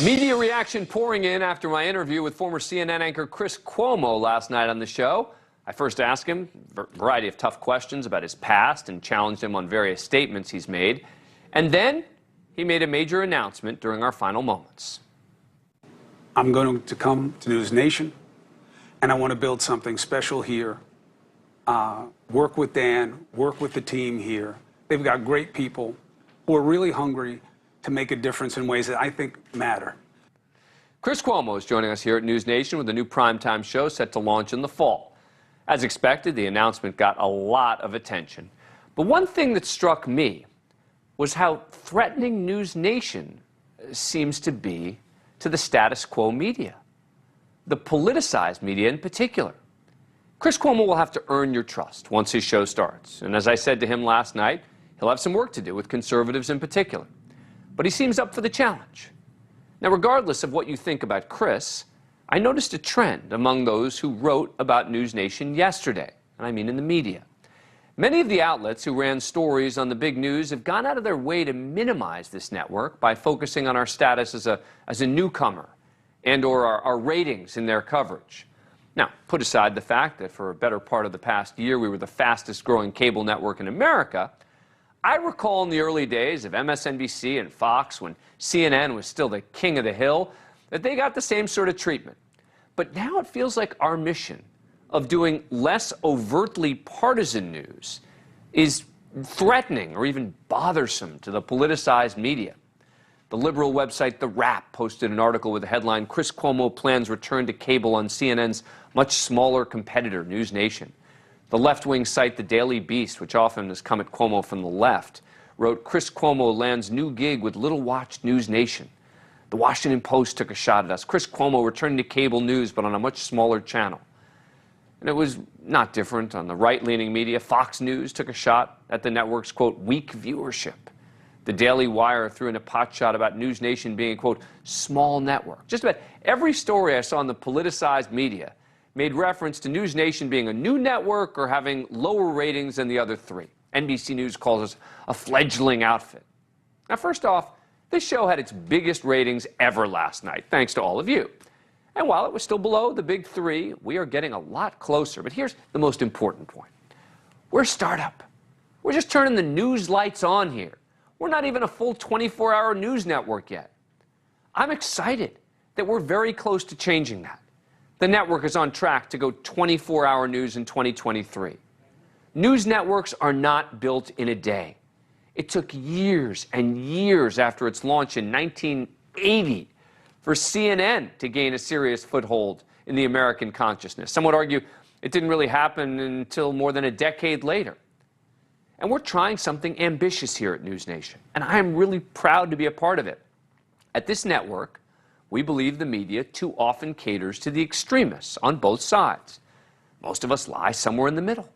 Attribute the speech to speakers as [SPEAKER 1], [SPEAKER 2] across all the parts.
[SPEAKER 1] Media reaction pouring in after my interview with former CNN anchor Chris Cuomo last night on the show. I first asked him a variety of tough questions about his past and challenged him on various statements he's made. And then he made a major announcement during our final moments.
[SPEAKER 2] I'm going to come to NewsNation, and I want to build something special here. Work with Dan, work with the team here. They've got great people who are really hungry to make a difference in ways that I think matter.
[SPEAKER 1] Chris Cuomo is joining us here at NewsNation with a new primetime show set to launch in the fall. As expected, the announcement got a lot of attention. But one thing that struck me was how threatening NewsNation seems to be to the status quo media, the politicized media in particular. Chris Cuomo will have to earn your trust once his show starts. And as I said to him last night, he'll have some work to do with conservatives in particular. But he seems up for the challenge. Now, regardless of what you think about Chris, I noticed a trend among those who wrote about NewsNation yesterday, and I mean in the media. Many of the outlets who ran stories on the big news have gone out of their way to minimize this network by focusing on our status as a newcomer and or our ratings in their coverage. Now, put aside the fact that for a better part of the past year we were the fastest growing cable network in America, I recall in the early days of MSNBC and Fox, when CNN was still the king of the hill, that they got the same sort of treatment. But now it feels like our mission of doing less overtly partisan news is threatening or even bothersome to the politicized media. The liberal website The Wrap posted an article with the headline, "Chris Cuomo plans return to cable on CNN's much smaller competitor, NewsNation." The left-wing site The Daily Beast, which often has come at Cuomo from the left, wrote, "Chris Cuomo lands new gig with little-watched NewsNation." The Washington Post took a shot at us. "Chris Cuomo returning to cable news, but on a much smaller channel." And it was not different on the right-leaning media. Fox News took a shot at the network's, quote, weak viewership. The Daily Wire threw in a potshot about NewsNation being a, quote, small network. Just about every story I saw in the politicized media made reference to NewsNation being a new network or having lower ratings than the other three. NBC News calls us a fledgling outfit. Now, first off, this show had its biggest ratings ever last night, thanks to all of you. And while it was still below the big three, we are getting a lot closer. But here's the most important point. We're a startup. We're just turning the news lights on here. We're not even a full 24-hour news network yet. I'm excited that we're very close to changing that. The network is on track to go 24-hour news in 2023. News networks are not built in a day. It took years and years after its launch in 1980 for CNN to gain a serious foothold in the American consciousness. Some would argue it didn't really happen until more than a decade later. And we're trying something ambitious here at NewsNation, and I am really proud to be a part of it. At this network, we believe the media too often caters to the extremists on both sides. Most of us lie somewhere in the middle.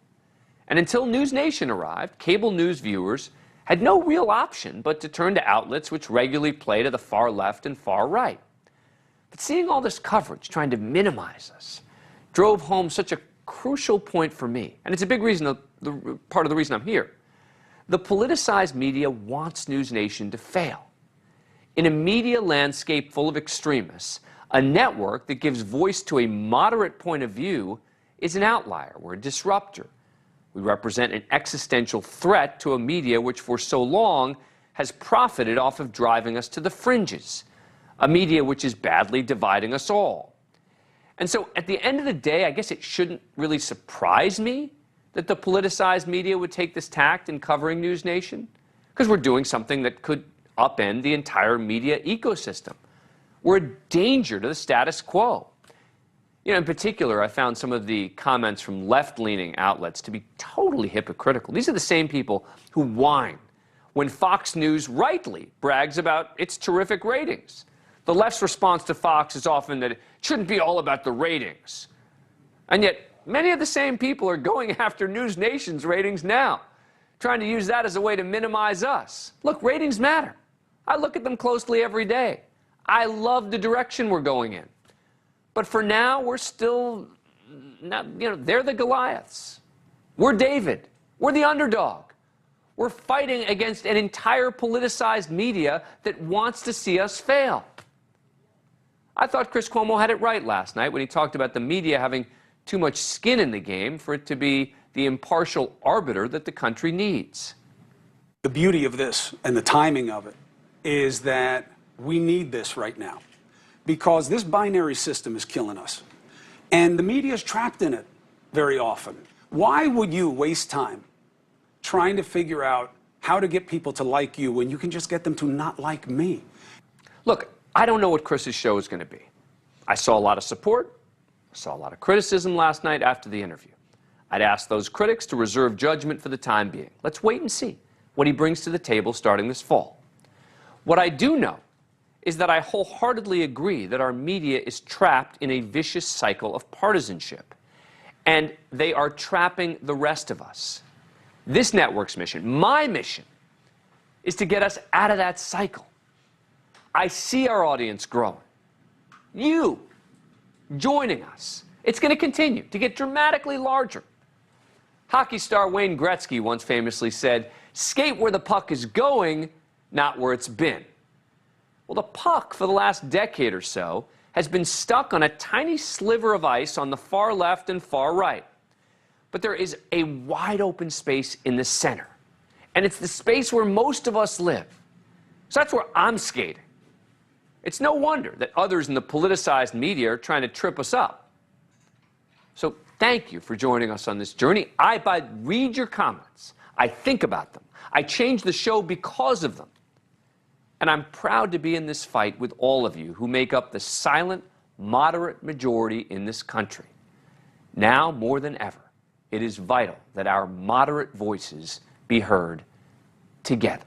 [SPEAKER 1] And until NewsNation arrived, cable news viewers had no real option but to turn to outlets which regularly play to the far left and far right. But seeing all this coverage trying to minimize us drove home such a crucial point for me, and it's a big reason, part of the reason I'm here. The politicized media wants NewsNation to fail. In a media landscape full of extremists, a network that gives voice to a moderate point of view is an outlier. We're a disruptor. We represent an existential threat to a media which for so long has profited off of driving us to the fringes, a media which is badly dividing us all. And so at the end of the day, I guess it shouldn't really surprise me that the politicized media would take this tact in covering NewsNation, because we're doing something that could upend the entire media ecosystem. We're a danger to the status quo. You know, in particular, I found some of the comments from left-leaning outlets to be totally hypocritical. These are the same people who whine when Fox News rightly brags about its terrific ratings. The left's response to Fox is often that it shouldn't be all about the ratings. And yet, many of the same people are going after NewsNation's ratings now, trying to use that as a way to minimize us. Look, ratings matter. I look at them closely every day. I love the direction we're going in. But for now, we're still, they're the Goliaths. We're David. We're the underdog. We're fighting against an entire politicized media that wants to see us fail. I thought Chris Cuomo had it right last night when he talked about the media having too much skin in the game for it to be the impartial arbiter that the country needs.
[SPEAKER 2] The beauty of this and the timing of it is that we need this right now because this binary system is killing us. And the media is trapped in it very often. Why would you waste time trying to figure out how to get people to like you when you can just get them to not like me?
[SPEAKER 1] Look, I don't know what Chris's show is going to be. I saw a lot of support. I saw a lot of criticism last night after the interview. I'd ask those critics to reserve judgment for the time being. Let's wait and see what he brings to the table starting this fall. What I do know is that I wholeheartedly agree that our media is trapped in a vicious cycle of partisanship, and they are trapping the rest of us. This network's mission, my mission, is to get us out of that cycle. I see our audience growing. You joining us. It's going to continue to get dramatically larger. Hockey star Wayne Gretzky once famously said, "Skate where the puck is going, not where it's been." Well, the puck for the last decade or so has been stuck on a tiny sliver of ice on the far left and far right. But there is a wide open space in the center. And it's the space where most of us live. So that's where I'm skating. It's no wonder that others in the politicized media are trying to trip us up. So thank you for joining us on this journey. I read your comments. I think about them. I change the show because of them. And I'm proud to be in this fight with all of you who make up the silent, moderate majority in this country. Now more than ever, it is vital that our moderate voices be heard together.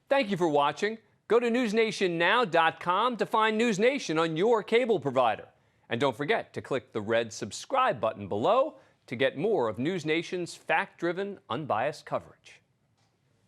[SPEAKER 1] Thank you for watching. Go to newsnationnow.com to find NewsNation on your cable provider. And don't forget to click the red subscribe button below to get more of NewsNation's fact-driven, unbiased coverage.